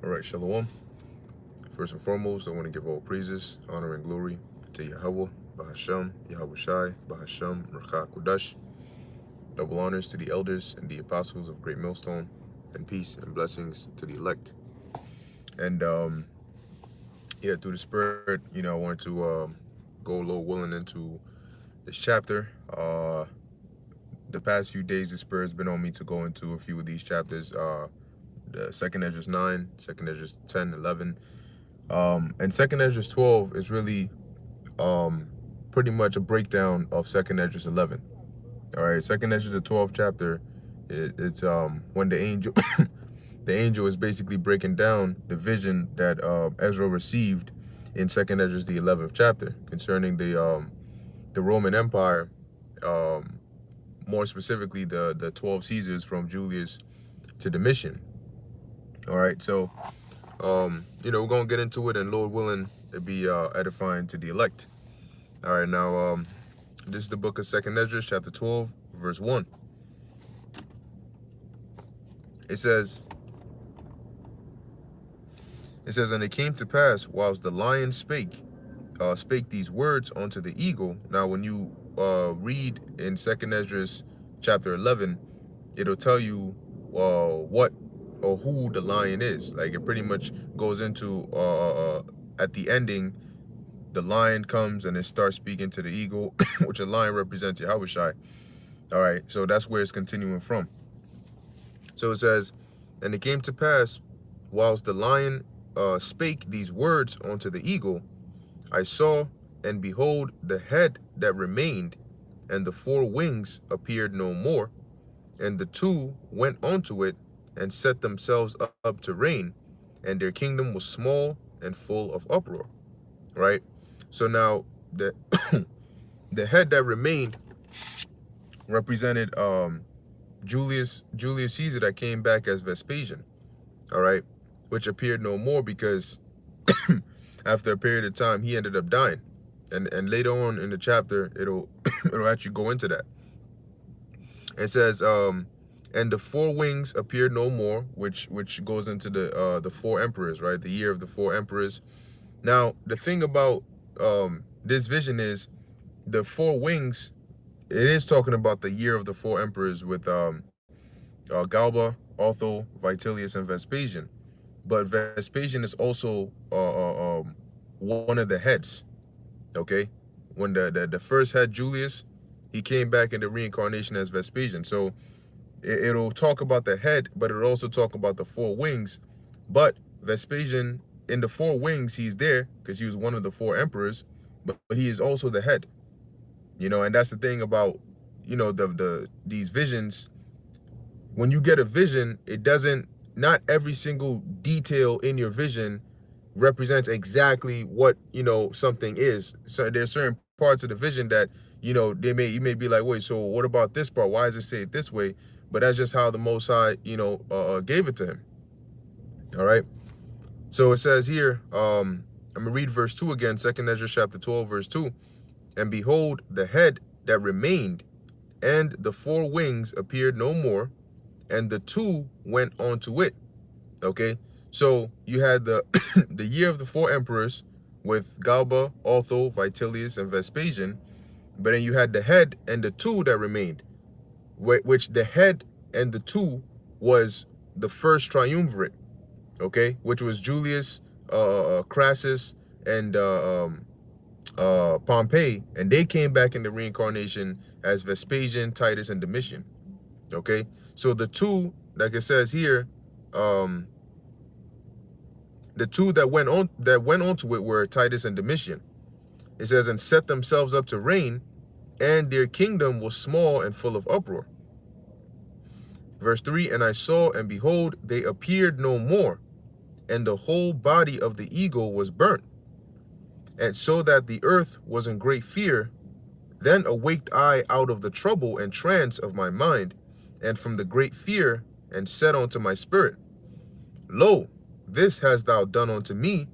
All right, Shalom. First and foremost, I want to give all praises, honor, and glory to Yahweh, Bahasham, Yahweh Shai, Bahasham, Rakha Kudash. Double honors to the elders and the apostles of Great Millstone, and peace and blessings to the elect. And yeah, through the Spirit, I wanted to go a little willing into this chapter. The past few days, the Spirit's been on me to go into a few of these chapters. The Second Esdras 9, Second Esdras 10, 11. And Second Esdras 12 is really pretty much a breakdown of Second Esdras 11. All right, Second Esdras, the 12th chapter, it's when the angel the angel is basically breaking down the vision that Ezra received in Second Esdras, the 11th chapter, concerning the Roman Empire, um, more specifically the 12 Caesars from Julius to Domitian. All right, so we're gonna get into it, and Lord willing, it be edifying to the elect. All right, now this is the book of Second Esdras, chapter 12, verse 1. It says, and it came to pass whilst the lion spake these words unto the eagle. Now, when you read in Second Esdras, chapter 11, it'll tell you what or who the lion is. Like, it pretty much goes into at the ending, the lion comes and it starts speaking to the eagle, which a lion represents Yahweh Shai. All right, so that's where it's continuing from. So it says, and it came to pass, whilst the lion spake these words unto the eagle, I saw, and behold, the head that remained, and the four wings appeared no more, and the two went unto it, and set themselves up to reign, and their kingdom was small and full of uproar. Right? So now the the head that remained represented Julius Caesar, that came back as Vespasian. All right, which appeared no more because after a period of time he ended up dying, and later on in the chapter it'll it'll actually go into that. It says and the four wings appeared no more, which goes into the four emperors, right? The year of the four emperors. Now the thing about this vision is the four wings. It is talking about the year of the four emperors with Galba, Otho, Vitellius, and Vespasian. But Vespasian is also one of the heads. Okay, when the first head, Julius, he came back in the reincarnation as Vespasian. So it'll talk about the head, but it'll also talk about the four wings. But Vespasian, in the four wings, he's there because he was one of the four emperors, but he is also the head. And that's the thing about these visions. When you get a vision, it doesn't, not every single detail in your vision represents exactly what something is. So there's certain parts of the vision that you may be like, wait, so what about this part? Why does it say it this way? But that's just how the Most High gave it to him. All right, so it says here, I'm gonna read verse 2 again, Second Esdras chapter 12, verse 2. And behold, the head that remained, and the four wings appeared no more, and the two went onto it. Okay, so you had the the year of the four emperors with Galba, Otho, Vitellius, and Vespasian, but then you had the head and the two that remained, which the head and the two was the first triumvirate, okay, which was Julius, Crassus, and Pompey, and they came back in the reincarnation as Vespasian, Titus, and Domitian. Okay, so the two, like it says here, the two that went on to it were Titus and Domitian. It says, and set themselves up to reign, and their kingdom was small and full of uproar. Verse 3, and I saw, and behold, they appeared no more, and the whole body of the eagle was burnt, and so that the earth was in great fear. Then awaked I out of the trouble and trance of my mind, and from the great fear, and said unto my spirit, Lo, this hast thou done unto me,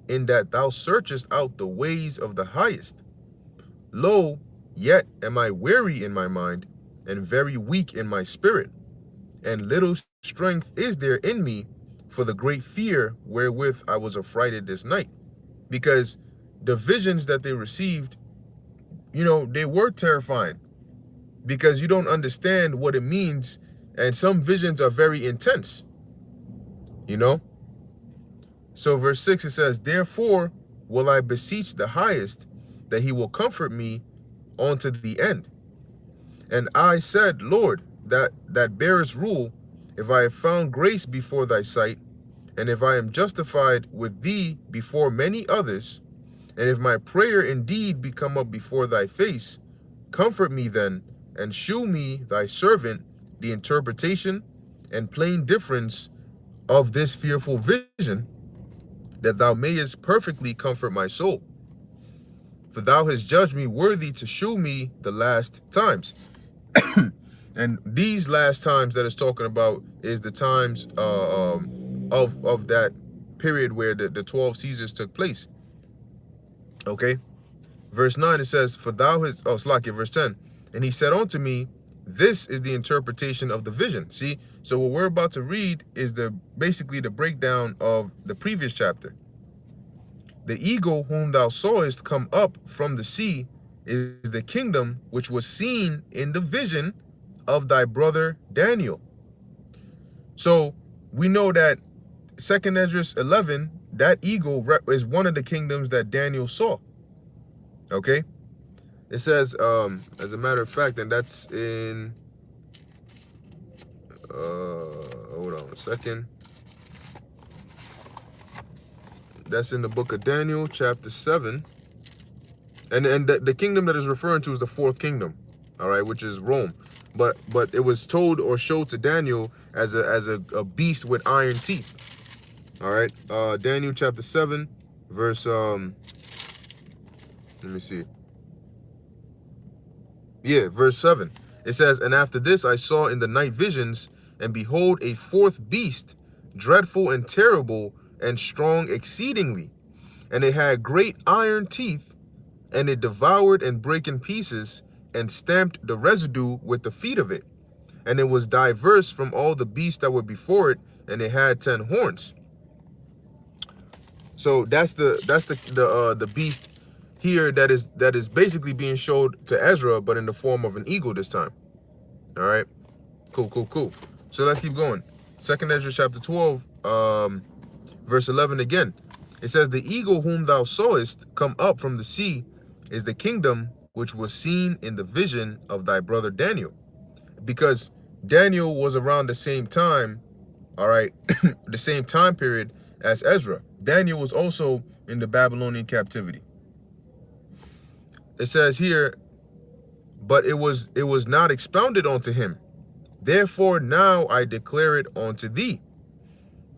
in that thou searchest out the ways of the highest. Lo, yet am I weary in my mind, and very weak in my spirit, and little strength is there in me, for the great fear wherewith I was affrighted this night. Because the visions that they received, they were terrifying, because you don't understand what it means. And some visions are very intense, you know? So verse 6, it says, therefore will I beseech the highest that he will comfort me unto the end. And I said, Lord, that bearest rule, if I have found grace before thy sight, and if I am justified with thee before many others, and if my prayer indeed be come up before thy face, comfort me then, and shew me thy servant the interpretation and plain difference of this fearful vision, that thou mayest perfectly comfort my soul. For thou hast judged me worthy to shew me the last times. And these last times that it's talking about is the times of that period where the 12 Caesars took place. Okay. Verse 9, it says, for thou hast, verse 10, and he said unto me, this is the interpretation of the vision. See, so what we're about to read is basically the breakdown of the previous chapter. The eagle whom thou sawest come up from the sea is the kingdom which was seen in the vision of thy brother Daniel. So we know that 2nd Esdras 11, that eagle is one of the kingdoms that Daniel saw. Okay. It says, as a matter of fact, and that's in, hold on a second. That's in the book of Daniel, chapter 7. And the kingdom that is referring to is the fourth kingdom, all right, which is Rome. But it was told or showed to Daniel as a beast with iron teeth. All right, Daniel chapter 7, verse let me see. Yeah, verse 7. It says, and after this I saw in the night visions, and behold, a fourth beast, dreadful and terrible and strong exceedingly, and it had great iron teeth, and it devoured and brake in pieces, and stamped the residue with the feet of it. And it was diverse from all the beasts that were before it, and it had 10 horns. So that's the beast here that is basically being showed to Ezra, but in the form of an eagle this time. All right, cool. So let's keep going. 2nd Ezra chapter 12, verse 11 again. It says, the eagle whom thou sawest come up from the sea is the kingdom which was seen in the vision of thy brother Daniel. Because Daniel was around the same time, all right, the same time period as Ezra. Daniel was also in the Babylonian captivity. It says here, but it was not expounded unto him. Therefore now I declare it unto thee.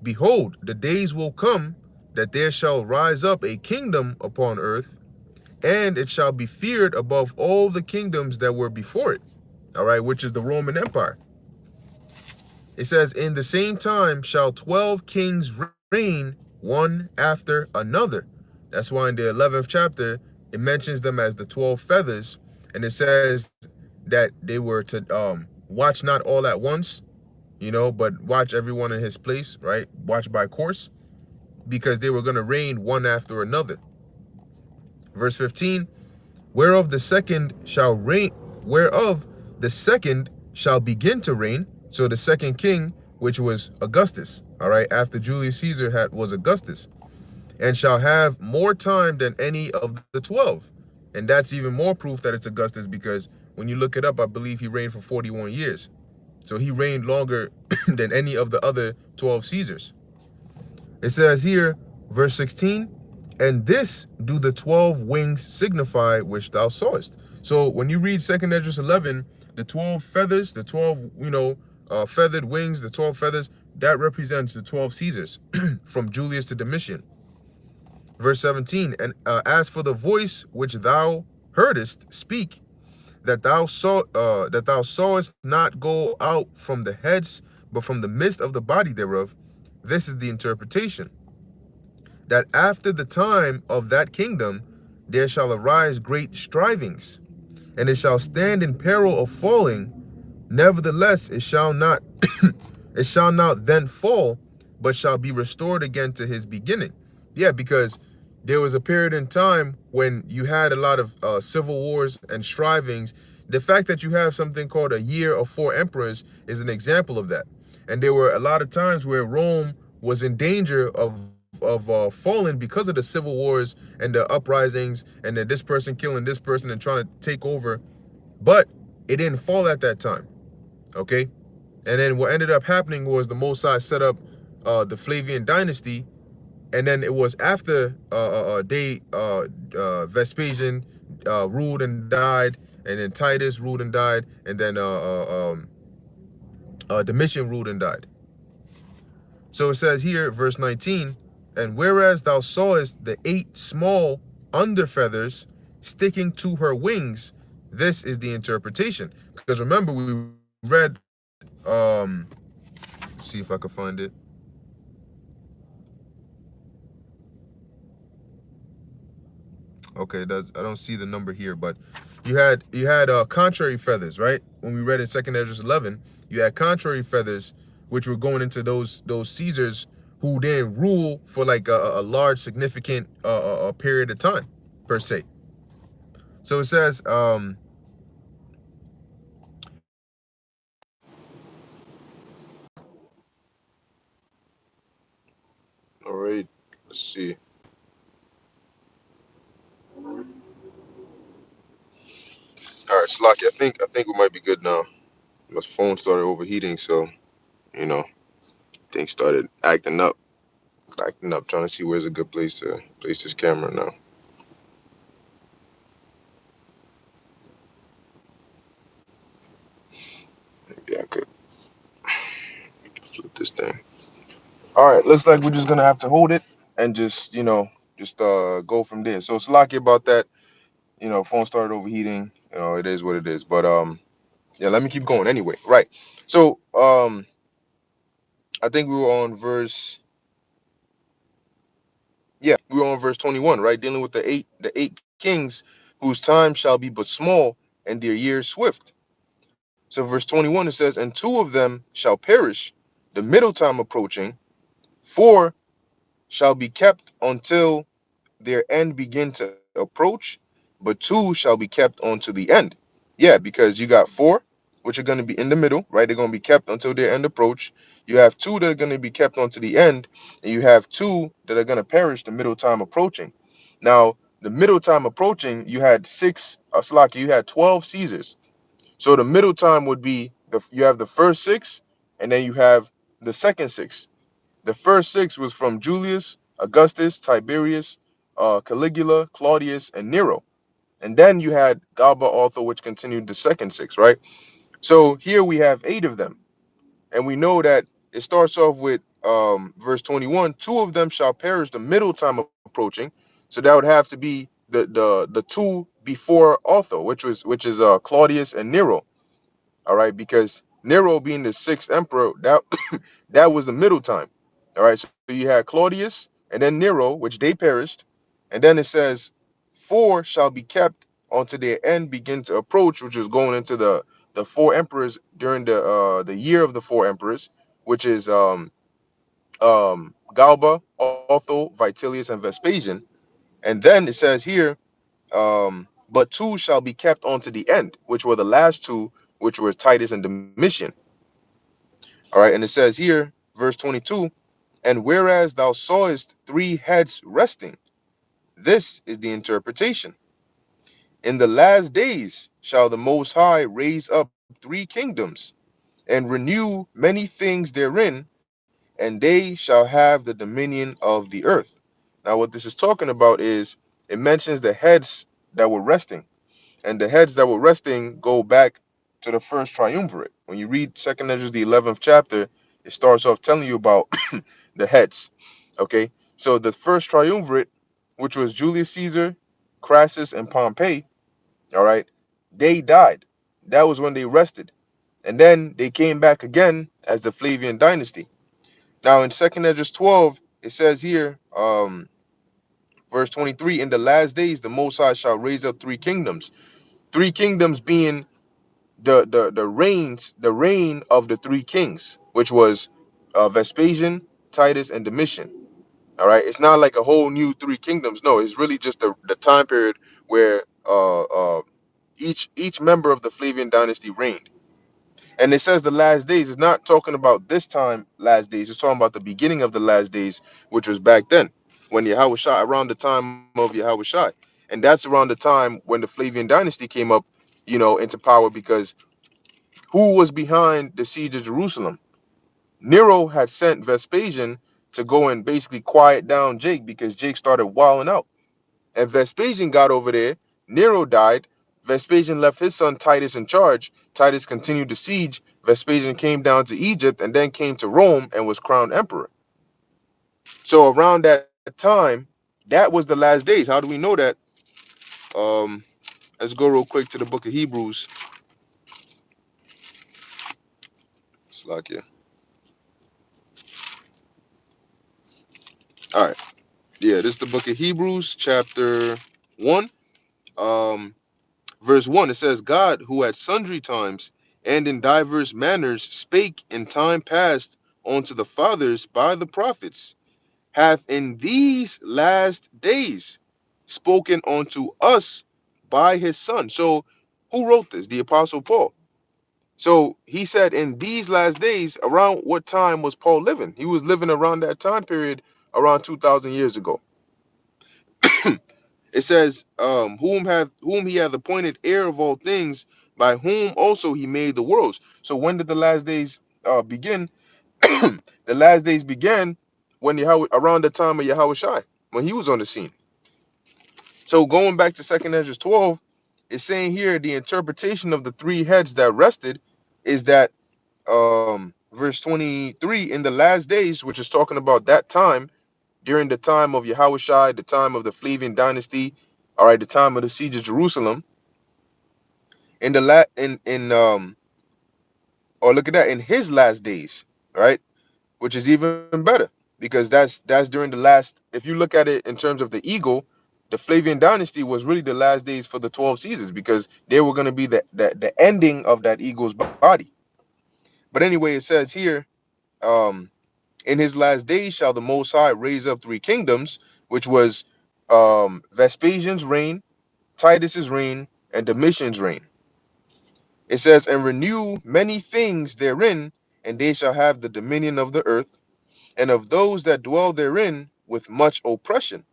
Behold, the days will come that there shall rise up a kingdom upon earth, and it shall be feared above all the kingdoms that were before it. All right, which is the Roman Empire. It says, in the same time shall 12 kings reign one after another. That's why in the 11th chapter, it mentions them as the 12 feathers. And it says that they were to watch not all at once, but watch everyone in his place, right? Watch by course, because they were going to reign one after another. Verse 15, whereof the second shall begin to reign. So the second king, which was Augustus, all right, after Julius Caesar was Augustus, and shall have more time than any of the 12. And that's even more proof that it's Augustus, because when you look it up, I believe he reigned for 41 years. So he reigned longer than any of the other 12 Caesars. It says here, verse 16, and this do the 12 wings signify which thou sawest. So when you read 2nd Esdras 11, the 12 feathers, the 12, feathered wings, the 12 feathers, that represents the 12 Caesars from Julius to Domitian. Verse 17, and as for the voice which thou heardest speak, that thou sawest not go out from the heads, but from the midst of the body thereof, this is the interpretation. That after the time of that kingdom there shall arise great strivings, and it shall stand in peril of falling. Nevertheless, it shall not it shall not then fall, but shall be restored again to his beginning. Yeah, because there was a period in time when you had a lot of civil wars and strivings. The fact that you have something called a year of four emperors is an example of that. And there were a lot of times where Rome was in danger of falling because of the civil wars and the uprisings and then this person killing this person and trying to take over. But it didn't fall at that time. Okay, and then what ended up happening was the Mosai set up the Flavian dynasty, and then it was after Vespasian ruled and died, and then Titus ruled and died, and then Domitian ruled and died. So it says here, verse 19, and whereas thou sawest the 8 small under feathers sticking to her wings, this is the interpretation. Because remember, we read, see if I can find it. Okay, that's, I don't see the number here, but you had contrary feathers, right? When we read in 2nd Esdras 11, you had contrary feathers, which were going into those Caesars who then rule for like a large, significant period of time, per se. So it says, all right, let's see. All right, Slocky, I think we might be good now. My phone started overheating, so you know things started acting up, trying to see where's a good place to place this camera now. Maybe I could flip this thing. All right, looks like we're just gonna have to hold it and just go from there. So it's lucky about that. Phone started overheating. It is what it is. But yeah, let me keep going anyway. Right. So I think we were on verse. Yeah, we were on verse 21, right? Dealing with the eight kings whose time shall be but small and their years swift. So verse 21 it says, and 2 of them shall perish, the middle time approaching, 4 shall be kept until their end begin to approach, but 2 shall be kept unto the end. Yeah, because you got 4, which are going to be in the middle, right? They're going to be kept until their end approach. You have 2 that are going to be kept unto the end, and you have 2 that are going to perish the middle time approaching. Now, the middle time approaching, you had 6, Slaki, you had 12 Caesars. So the middle time would be you have the first 6, and then you have the second 6. The first 6 was from Julius, Augustus, Tiberius, Caligula, Claudius, and Nero. And then you had Galba also, which continued the second 6, right? So here we have 8 of them. And we know that it starts off with verse 21, 2 of them shall perish the middle time approaching. So that would have to be the 2 before Otho, which is Claudius and Nero. All right, because Nero being the 6th emperor, that was the middle time. All right, so you had Claudius and then Nero, which they perished, and then it says 4 shall be kept until their end begin to approach, which is going into the 4 emperors during the year of the 4 emperors, which is Galba, Otho, Vitellius, and Vespasian. And then it says here, but 2 shall be kept unto the end, which were the last 2, which were Titus and Domitian. All right, and it says here, verse 22, and whereas thou sawest 3 heads resting, this is the interpretation. In the last days shall the Most High raise up 3 kingdoms and renew many things therein, and they shall have the dominion of the earth. Now, what this is talking about is it mentions the heads that were resting. And the heads that were resting go back to the first triumvirate. When you read 2nd Esdras, the 11th chapter, it starts off telling you about the heads. Okay, so the first triumvirate, which was Julius Caesar, Crassus, and Pompey, all right, they died. That was when they rested. And then they came back again as the Flavian dynasty. Now in 2nd Esdras 12, it says here, verse 23, in the last days the Most High shall raise up 3 kingdoms. 3 kingdoms being the reign of the 3 kings, which was Vespasian, Titus, and Domitian. All right, it's not like a whole new three kingdoms. No, it's really just the time period where each member of the Flavian dynasty reigned. And it says the last days is not talking about this time last days. It's talking about the beginning of the last days, which was back then when Yahweh Shai, around the time of Yahweh Shai. And that's around the time when the Flavian dynasty came up, into power, because who was behind the siege of Jerusalem? Nero had sent Vespasian to go and basically quiet down Jake because Jake started wilding out. And Vespasian got over there. Nero died. Vespasian left his son Titus in charge. Titus continued the siege. Vespasian came down to Egypt and then came to Rome and was crowned emperor. So around that time, that was the last days. How do we know that? Um, let's go real quick to the book of Hebrews. Slakia. All right. Yeah, this is the book of Hebrews, chapter 1. Um, Verse 1, it says, God, who at sundry times and in divers manners spake in time past unto the fathers by the prophets, hath in these last days spoken unto us by his Son. So, who wrote this? The Apostle Paul. So, he said in these last days, around what time was Paul living? He was living around that time period, around 2,000 years ago. It says, whom he hath appointed heir of all things, by whom also he made the worlds. So when did the last days begin? The last days began when Yahweh, around the time of Yahweh Shai, when he was on the scene. So going back to 2nd Esdras 12, it's saying here the interpretation of the three heads that rested is that verse 23, in the last days, which is talking about that time during the time of Yahweh Shai, the time of the Flavian dynasty, all right, the time of the siege of Jerusalem, in the or look at that, in his last days, right, which is even better, because that's during the last. If you look at it in terms of the eagle, the Flavian dynasty was really the last days for the 12 Caesars, because they were going to be the ending of that eagle's body. But anyway, it says here, um, in his last days shall the Most High raise up three kingdoms, which was Vespasian's reign, Titus's reign, and Domitian's reign. It says, and renew many things therein, and they shall have the dominion of the earth, and of those that dwell therein with much oppression.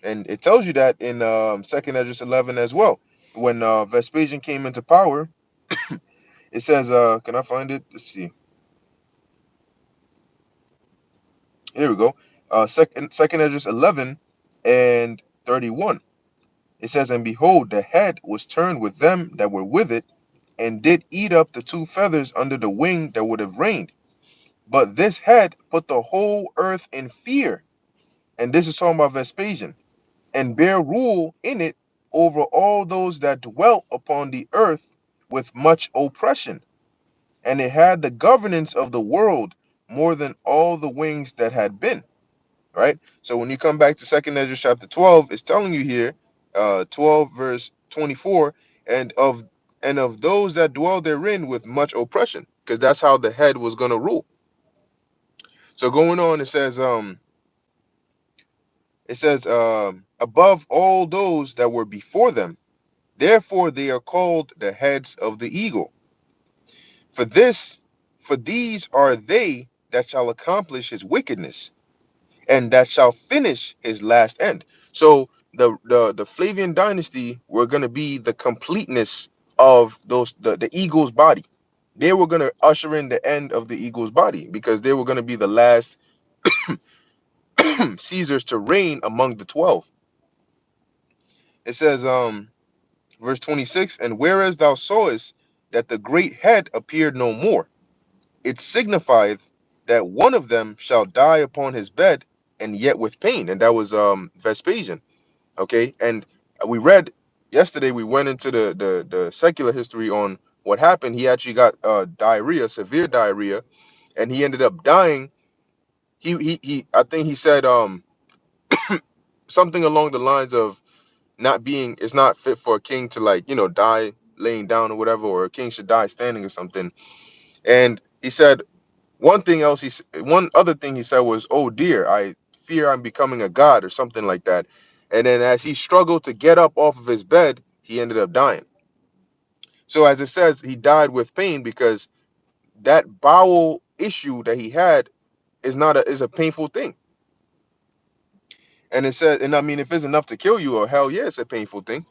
And it tells you that in 2nd Esdras 11 as well. When Vespasian came into power, it says, can I find it? Let's see. Here we go. Second Esdras 11 and 31. It says, and behold, the head was turned with them that were with it, and did eat up the two feathers under the wing that would have reigned. But this head put the whole earth in fear. And this is talking about Vespasian, and bear rule in it over all those that dwelt upon the earth with much oppression. And it had the governance of the world more than all the wings that had been. Right? So when you come back to 2nd Ezra chapter 12, it's telling you here, 12 verse 24, and of those that dwell therein with much oppression, because that's how the head was going to rule. So going on, it says above all those that were before them, therefore they are called the heads of the eagle. For this, for these are they that shall accomplish his wickedness, and that shall finish his last end. So the Flavian dynasty were going to be the completeness of the eagle's body. They were going to usher in the end of the eagle's body, because they were going to be the last Caesars to reign among the 12. It says, verse 26, and whereas thou sawest that the great head appeared no more, it signifieth that one of them shall die upon his bed, and yet with pain. And that was Vespasian. Okay, and we read yesterday, we went into the secular history on what happened. He actually got diarrhea, severe diarrhea, and he ended up dying. He I think he said something along the lines of, not being, it's not fit for a king to, like, die laying down or whatever, or a king should die standing or something. And he said One other thing he said was, "Oh dear, I fear I'm becoming a god," or something like that. And then as he struggled to get up off of his bed, he ended up dying. So as it says, he died with pain because that bowel issue that he had is a painful thing. And it says, and I mean, if it's enough to kill you, or hell yeah, it's a painful thing.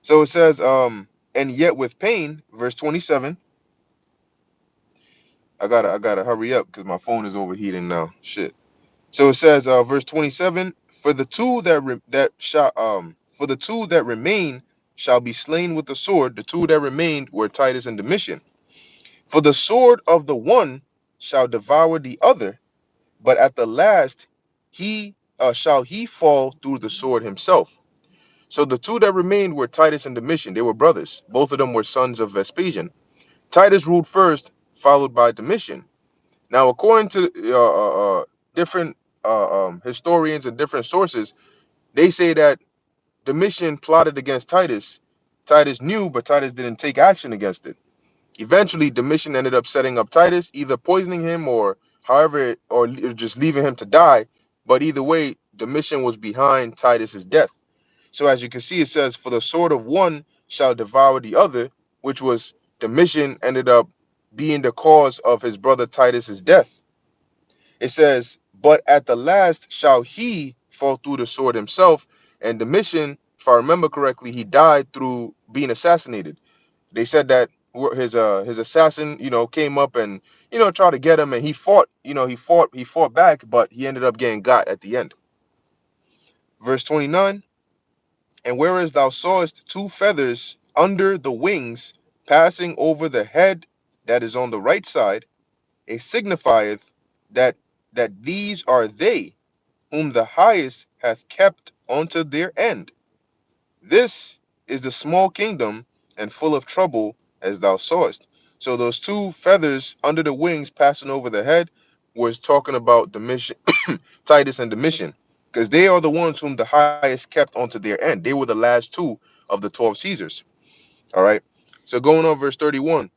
So it says, and yet with pain, verse 27. I gotta hurry up because my phone is overheating now. Shit. So it says, verse 27, for the two that remain shall be slain with the sword. The two that remained were Titus and Domitian. For the sword of the one shall devour the other, but at the last he fall through the sword himself. So the two that remained were Titus and Domitian. They were brothers. Both of them were sons of Vespasian. Titus ruled first, followed by Domitian. Now, according to different historians and different sources, they say that Domitian plotted against Titus. Titus knew, but Titus didn't take action against it. Eventually, Domitian ended up setting up Titus, either poisoning him or just leaving him to die. But either way, Domitian was behind Titus's death. So as you can see, it says, "For the sword of one shall devour the other," which was Domitian ended up being the cause of his brother Titus's death. It says, "But at the last shall he fall through the sword himself." And Domitian, if I remember correctly, he died through being assassinated. They said that his assassin, came up and tried to get him, and he fought. He fought back, but he ended up getting got at the end. Verse 29. And whereas thou sawest two feathers under the wings passing over the head that is on the right side, it signifieth that these are they whom the highest hath kept unto their end. This is the small kingdom and full of trouble as thou sawest. So those two feathers under the wings passing over the head was talking about Domitian, Titus and Domitian, because they are the ones whom the highest kept onto their end. They were the last two of the 12 Caesars. All right. So going on verse 31.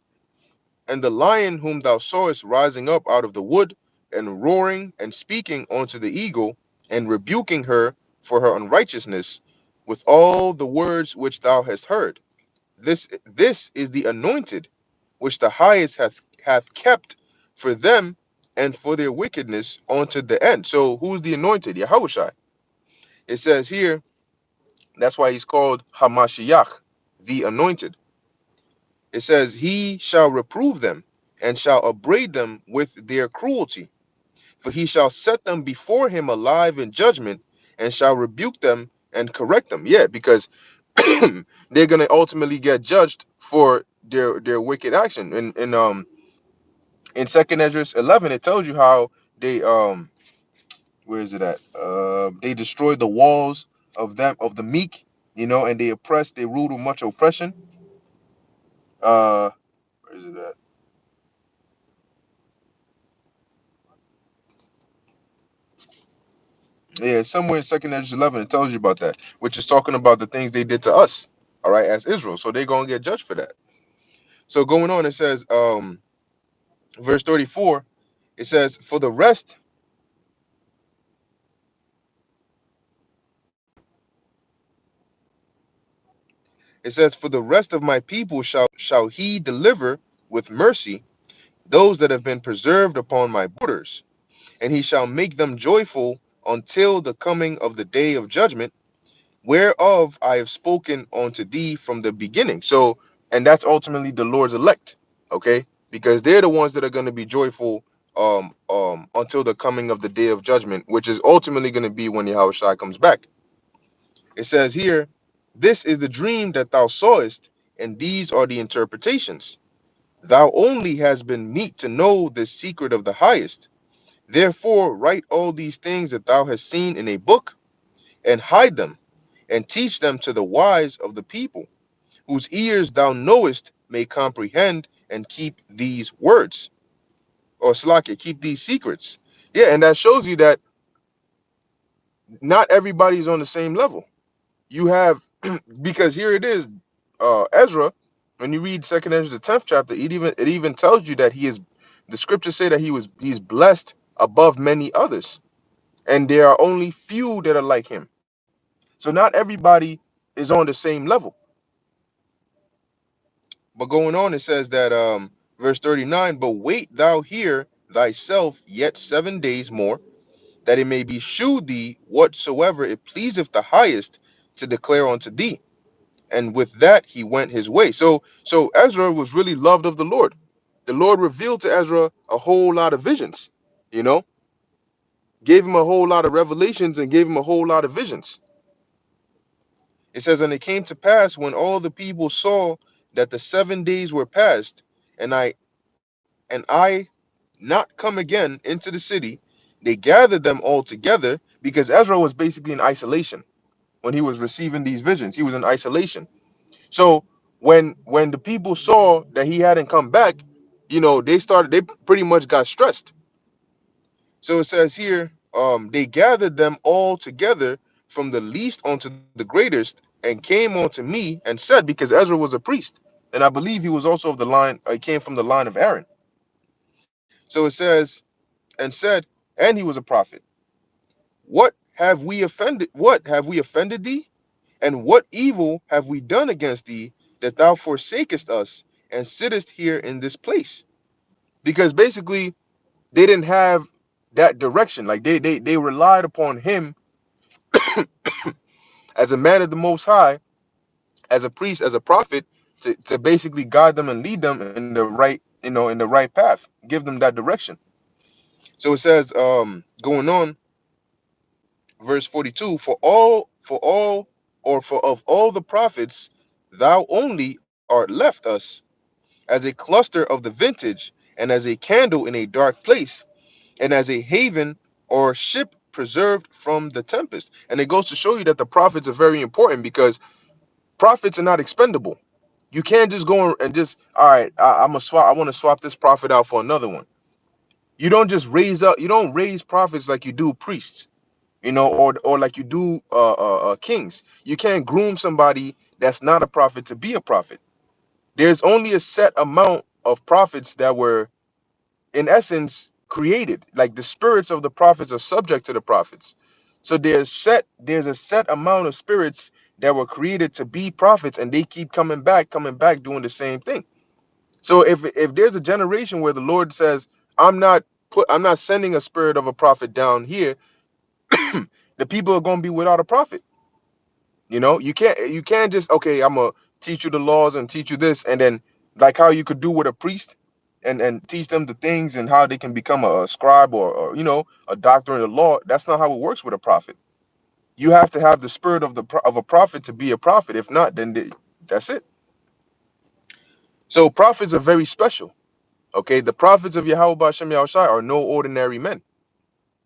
And the lion whom thou sawest rising up out of the wood, and roaring and speaking unto the eagle, and rebuking her for her unrighteousness, with all the words which thou hast heard. This is the anointed, which the highest hath kept for them and for their wickedness unto the end. So who's the anointed? Yahushua. It says here, that's why he's called Hamashiach, the anointed. It says, he shall reprove them and shall upbraid them with their cruelty. For he shall set them before him alive in judgment and shall rebuke them and correct them. Yeah, because they're going to ultimately get judged for their wicked action. In Second Esdras 11, it tells you how they where is it at? They destroyed the walls of the meek, and they ruled with much oppression. Where is it at? Yeah, somewhere in Second Esdras 11, it tells you about that, which is talking about the things they did to us, all right, as Israel. So they're gonna get judged for that. So going on, it says, verse 34, it says, for the rest, for the rest of my people shall he deliver with mercy those that have been preserved upon my borders, and he shall make them joyful until the coming of the day of judgment, whereof I have spoken unto thee from the beginning. So, and that's ultimately the Lord's elect, okay? Because they're the ones that are going to be joyful until the coming of the day of judgment, which is ultimately going to be when Yahushua comes back. It says here, this is the dream that thou sawest, and these are the interpretations. Thou only hast been meet to know the secret of the highest. Therefore, write all these things that thou hast seen in a book, and hide them, and teach them to the wise of the people, whose ears thou knowest may comprehend and keep these words. Or Slakia, keep these secrets. Yeah, and that shows you that not everybody's on the same level. You have because here it is, Ezra, when you read Second Ezra the 10th chapter, it even tells you that he is The scriptures say that he's blessed above many others, and there are only few that are like him. So not everybody is on the same level. But going on, it says that verse 39, but wait thou here thyself yet 7 days more, that it may be shewed thee whatsoever it pleaseth the highest to declare unto thee. And with that he went his way. So Ezra was really loved of the Lord. The Lord revealed to Ezra a whole lot of visions, you know, gave him a whole lot of revelations and gave him a whole lot of visions. It says, and it came to pass when all the people saw that the 7 days were past, and I not come again into the city, they gathered them all together, because Ezra was basically in isolation when he was receiving these visions. He was in isolation. So when the people saw that he hadn't come back, they pretty much got stressed. So it says here, they gathered them all together from the least unto the greatest, and came unto me and said, because Ezra was a priest, and I believe he was also of the line, he came from the line of Aaron. So it says, and said, and he was a prophet. What have we offended thee? And what evil have we done against thee, that thou forsakest us and sittest here in this place? Because basically they didn't have that direction. Like they relied upon him as a man of the Most High, as a priest, as a prophet, to basically guide them and lead them in the right, in the right path, give them that direction. So it says, going on, verse 42, for of all the prophets, thou only art left us as a cluster of the vintage, and as a candle in a dark place, and as a haven or ship preserved from the tempest. And it goes to show you that the prophets are very important, because prophets are not expendable. You can't just go and just, all right, I want to swap this prophet out for another one. You don't raise prophets like you do priests, or like you do kings. You can't groom somebody that's not a prophet to be a prophet. There's only a set amount of prophets that were, in essence, created. Like the spirits of the prophets are subject to the prophets. So there's a set amount of spirits that were created to be prophets, and they keep coming back, doing the same thing. So if there's a generation where the Lord says, I'm not sending a spirit of a prophet down here, the people are going to be without a prophet. You can't just, okay, I'm gonna teach you the laws and teach you this, and then, like how you could do with a priest, and teach them the things and how they can become a scribe, or a doctor in the law. That's not how it works with a prophet. You have to have the spirit of a prophet to be a prophet. If not, then that's it. So prophets are very special. Okay, the prophets of Yahweh Bashem Yahushai are no ordinary men.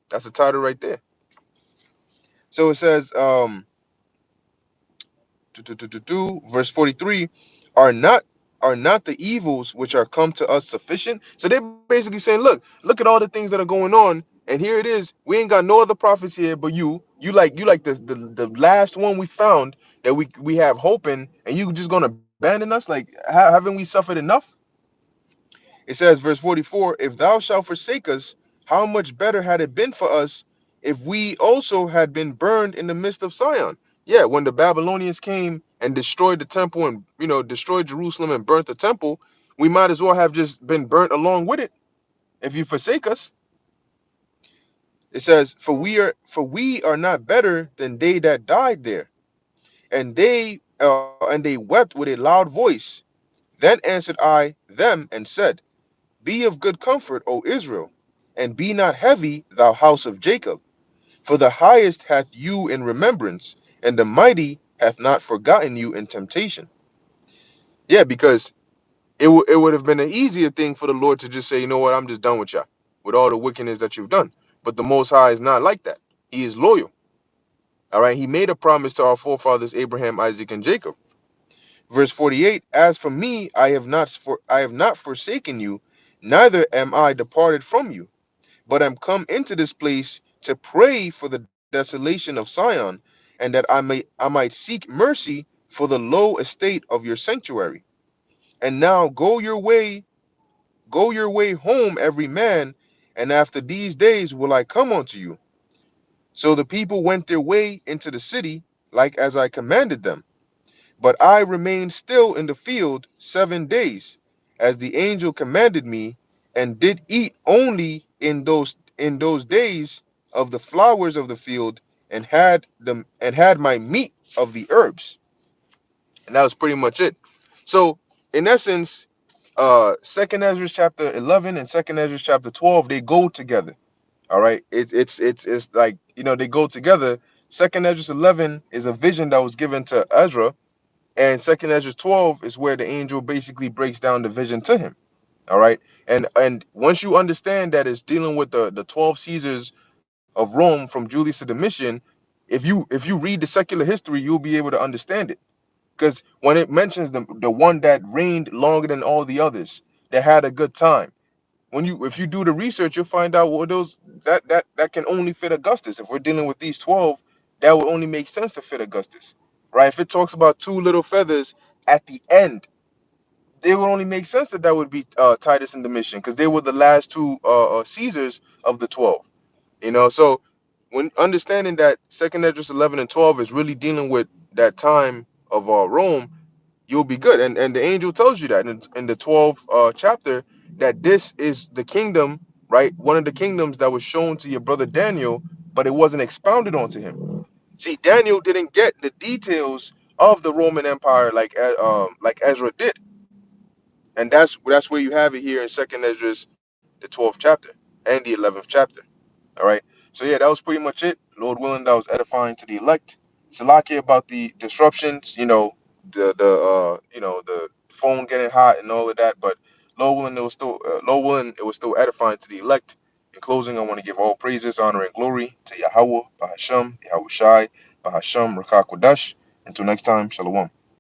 That's the title right there. So it says, verse 43, are not are not the evils which are come to us sufficient? So they're basically saying, look at all the things that are going on, and here it is, we ain't got no other prophets here but you like the last one we found, that we have hope in, and you just gonna abandon us? Like, haven't we suffered enough? It says, verse 44, if thou shalt forsake us, how much better had it been for us if we also had been burned in the midst of Sion? Yeah, when the Babylonians came and destroyed the temple, and destroyed Jerusalem and burnt the temple, we might as well have just been burnt along with it if you forsake us. It says, for we are not better than they that died there, and they wept with a loud voice. Then answered I them and said, be of good comfort, O Israel, and be not heavy, thou house of Jacob. For the highest hath you in remembrance, and the mighty hath not forgotten you in temptation. Yeah, because it would have been an easier thing for the Lord to just say, you know what, I'm just done with y'all, with all the wickedness that you've done. But the Most High is not like that. He is loyal. All right, he made a promise to our forefathers Abraham, Isaac, and Jacob. Verse 48, as for me, I have not forsaken you, neither am I departed from you, but am come into this place to pray for the desolation of Sion, and that I might seek mercy for the low estate of your sanctuary. And now Go your way home, every man, and after these days will I come unto you. So the people went their way into the city, like as I commanded them. But I remained still in the field 7 days, as the angel commanded me, and did eat only in those days of the flowers of the field, and had my meat of the herbs. And that was pretty much it. So in essence, Second Ezra chapter 11 and Second Ezra chapter 12, they go together. All right, it's like, they go together. Second Ezra 11 is a vision that was given to Ezra, and Second Ezra 12 is where the angel basically breaks down the vision to him. All right, and once you understand that it's dealing with the 12 Caesars of Rome from Julius to Domitian, if you read the secular history, you'll be able to understand it. Because when it mentions the one that reigned longer than all the others, that had a good time, if you do the research, you'll find out, well, that can only fit Augustus. If we're dealing with these 12, that would only make sense to fit Augustus, right? If it talks about two little feathers at the end, it would only make sense that that would be Titus and Domitian, because they were the last two Caesars of the 12. So when understanding that Second Esdras 11 and 12 is really dealing with that time of Rome, you'll be good. And the angel tells you that in the 12th chapter, that this is the kingdom, right? One of the kingdoms that was shown to your brother Daniel, but it wasn't expounded onto him. See, Daniel didn't get the details of the Roman Empire like Ezra did, and that's where you have it here in Second Esdras, the 12th chapter and the 11th chapter. All right. So yeah, that was pretty much it. Lord willing, that was edifying to the elect. Salaki about the disruptions, the phone getting hot and all of that. But Lord willing, it was still edifying to the elect. In closing, I want to give all praises, honor, and glory to Yahweh, Bahasham, Yahweh Shai, Bahasham, Rakak Wadash. Until next time, Shalom.